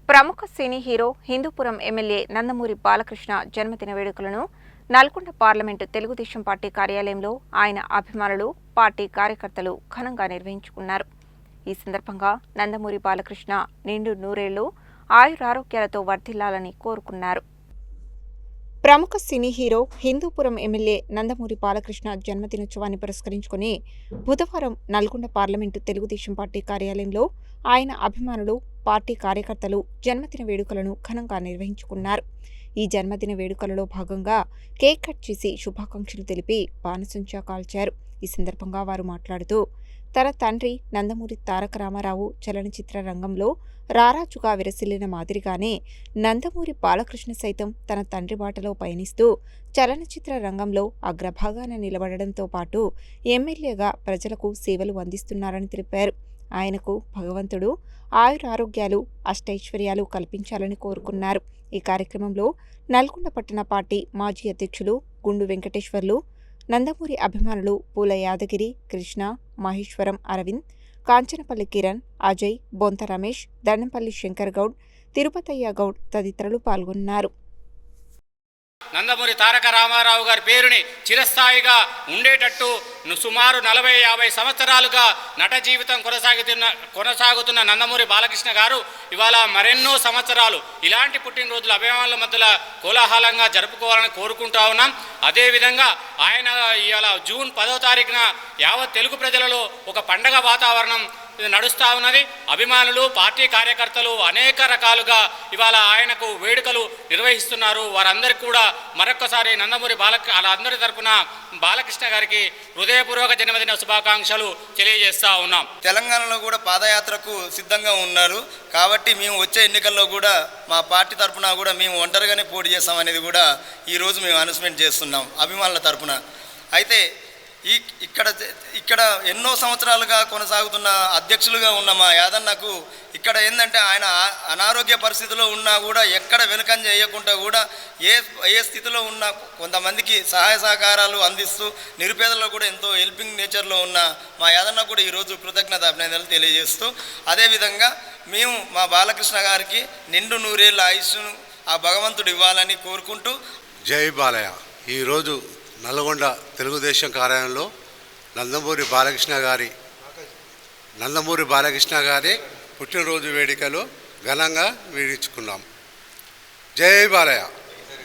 ప్రముఖ సినీ hero Hindupuram MLA Nandamuri Balakrishna జన్మదిన వేడుకలను నల్గొండ పార్లమెంటు తెలుగుదేశం పార్టీ కార్యాలయంలో ఆయన అభిమానులు, పార్టీ కార్యకర్తలు ఘనంగా నిర్వహించుకున్నారు. ఈ సందర్భంగా నందమూరి బాలకృష్ణ నిండు నూరేళ్లు ఆయురారోగ్యాలతో వర్ధిల్లాలని కోరుకున్నారు. ప్రముఖ సినీ హీరో హిందూపురం ఎమ్మెల్యే నందమూరి బాలకృష్ణ జన్మదినోత్సవాన్ని పురస్కరించుకుని బుధవారం నల్గొండ పార్లమెంటు తెలుగుదేశం పార్టీ కార్యాలయంలో ఆయన అభిమానులు, పార్టీ కార్యకర్తలు జన్మదిన వేడుకలను ఘనంగా నిర్వహించుకున్నారు. ఈ జన్మదిన వేడుకలలో భాగంగా కేక్ కట్ చేసి శుభాకాంక్షలు తెలిపి బాణసంచా కాల్చారు. ఈ సందర్భంగా వారు మాట్లాడుతూ, తన తండ్రి నందమూరి తారక రామారావు చలనచిత్ర రంగంలో రారాజుగా విరసిల్లిన మాదిరిగానే నందమూరి బాలకృష్ణ సైతం తన తండ్రి బాటలో పయనిస్తూ చలనచిత్ర రంగంలో అగ్రభాగాన నిలబడడంతో పాటు ఎమ్మెల్యేగా ప్రజలకు సేవలు అందిస్తున్నారని తెలిపారు. ఆయనకు భగవంతుడు ఆయురారోగ్యాలు, అష్టైశ్వర్యాలు కల్పించాలని కోరుకున్నారు. ఈ కార్యక్రమంలో నల్గొండ పట్టణ పార్టీ మాజీ అధ్యక్షులు గుండు వెంకటేశ్వర్లు, నందమూరి అభిమానులు పూల యాదగిరి, కృష్ణ, మహేశ్వరం అరవింద్, కాంచనపల్లి కిరణ్, అజయ్, బొంత రమేష్, దండంపల్లి శంకర్ గౌడ్, తిరుపతయ్య గౌడ్ తదితరులు పాల్గొన్నారు. నందమూరి తారక రామారావు గారి పేరుని చిరస్థాయిగా ఉండేటట్టు సుమారు 40-50 సంవత్సరాలుగా నట జీవితం కొనసాగుతున్న నందమూరి బాలకృష్ణ గారు ఇవాళ మరెన్నో సంవత్సరాలు ఇలాంటి పుట్టినరోజుల అభిమానుల మధ్యలో కోలాహలంగా జరుపుకోవాలని కోరుకుంటా ఉన్నాం. అదేవిధంగా ఆయన ఇవాళ జూన్ 10వ తారీఖున యావత్ తెలుగు ప్రజలలో ఒక పండగ వాతావరణం నడుస్తూ ఉన్నది. అభిమానులు, పార్టీ కార్యకర్తలు అనేక రకాలుగా ఇవాళ ఆయనకు వేడుకలు నిర్వహిస్తున్నారు. వారందరికీ కూడా మరొక్కసారి నందమూరి వాళ్ళందరి తరపున బాలకృష్ణ గారికి హృదయపూర్వక జన్మదిన శుభాకాంక్షలు తెలియజేస్తూ ఉన్నాం. తెలంగాణలో కూడా పాదయాత్రకు సిద్ధంగా ఉన్నారు కాబట్టి మేము వచ్చే ఎన్నికల్లో కూడా మా పార్టీ తరఫున కూడా మేము ఒంటరిగానే పోటీ చేస్తామనేది కూడా ఈరోజు మేము అనౌన్స్మెంట్ చేస్తున్నాం అభిమానుల తరఫున. అయితే ఇక్కడ ఎన్నో సంవత్సరాలుగా కొనసాగుతున్న అధ్యక్షులుగా ఉన్న మా యాదన్నకు ఇక్కడ ఏంటంటే ఆయన అనారోగ్య పరిస్థితిలో ఉన్నా కూడా ఎక్కడ వెనుకంజ చేయకుండా కూడా ఏ స్థితిలో ఉన్నా కొంతమందికి సహాయ సహకారాలు అందిస్తూ నిరుపేదల్లో కూడా ఎంతో హెల్పింగ్ నేచర్లో ఉన్న మా యాదన్న కూడా ఈరోజు కృతజ్ఞత అభినందనలు తెలియజేస్తూ, అదేవిధంగా మేము మా బాలకృష్ణ గారికి నిండు నూరేళ్ళ ఆయుష్ను ఆ భగవంతుడు ఇవ్వాలని కోరుకుంటూ జై బాలయ్య. ఈరోజు నల్గొండ తెలుగుదేశం కార్యాలయంలో నందమూరి బాలకృష్ణ గారి పుట్టినరోజు వేడుకలు ఘనంగా వేడించుకున్నాం. జై బాలయ్య.